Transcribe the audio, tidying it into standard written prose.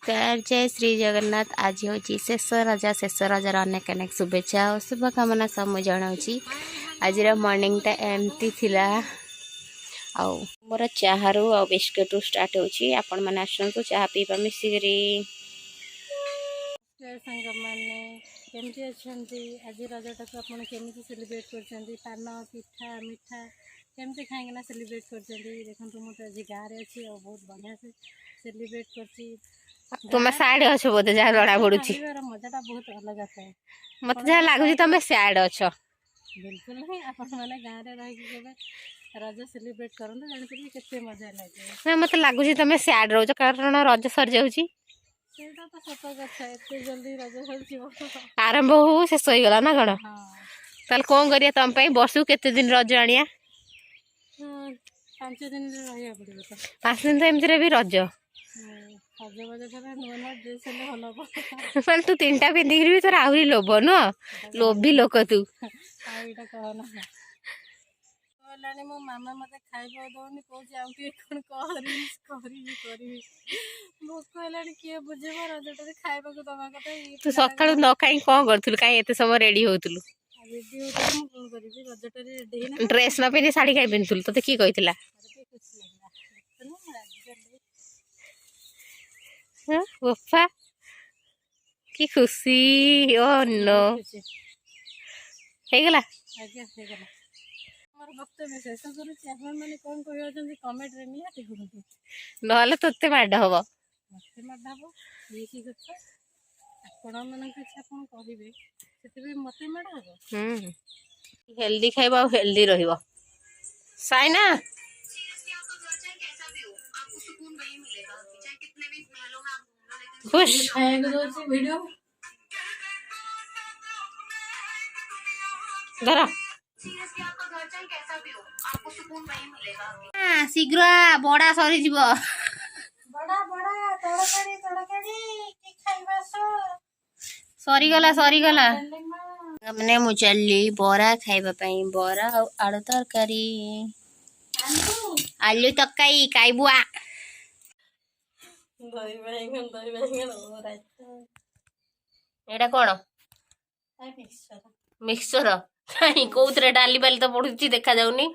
नमस्कार जय श्री जगन्नाथ। आज हूँ शेष रजार अनेक अनेक शुभेच्छा और शुभकामना सब मुझे जनाऊँगी। आज मॉर्निंग टा एमती थिला आउ मोर चाहरू आ बिस्कुट स्टार्ट होची। आपण माने आसंतु चाहा पीबा मिसिकरी। सांग मैंने केमती अच्छी आज रजटा को आपड़ केमी सेलिब्रेट कर पान पिठा मिठा केमती खाईना सेलिब्रेट कर देखो मुझे आज गाँव अच्छी और बहुत बढ़िया से सेलिब्रेट कर तुम साइड अच्छ बोधे जहाँ जना पड़ू मजाटा बहुत अलग थाए मत जहाँ लगुच तुम सैड अच्छ बिल्कुल नहीं आपण मैंने गाँव में रही रज सेलिब्रेट करते जानकर केते मजा लगे मत लगुच तुम सैड रोज कारण रज सर जाऊँ सेटा तो सत कथा एत जल्दी रज सर आरंभ हो शेष हो गला ना कौन ताल कौन करिया तुम वर्ष केते दिन रज आनिया 5 दिन रहा पड़ो तो 5 दिन तो एमती भी रज सजबाज नुआ नुआ ड्रेस भल हम मैं तू 3टा पिंधिक भी तोर आहरी लोभ न लोभी लोक तू आईटा कहना कहलानी मो मामा मत खाइबा दौनी कौन करी भोक है किए बुझे रजटा खाइबा दवा कथा तू सका न खाई कौन करूँ कहीं एत समय रेडी होतुलु रेडी होता कौन करी रजटा रेडी ड्रेस न पिंधि शाढ़ी कहीं पिंधुलु तो किए कही बापा कि खुशी ओ नो हेगला आज्ञा हेगला मोर वक्तव्य शेष करुच्ची आपण मैंने कौन कह कमेंट रे निहाती कहतु नहले तोते माड हबो मत माड हबो ये की कथा आपण मन इच्छा कौन कहे से मत माड हबो हेल्दी खाइबा हेल्दी रहिबो साइना खुश वीडियो धरा शीघ्र बड़ा सरी जीव बड़ा बड़ा तड़काड़ी की खाइबा सरीगला मैंने मु चली बरा खाइबा पई बरा और आलू तरकारी आलू तकाई खाइबुआ दही बैंगन एटा कौन मिक्सचर मिक्सचर कहीं कौन डाली बाली तो पड़ुची देखा जाऊनी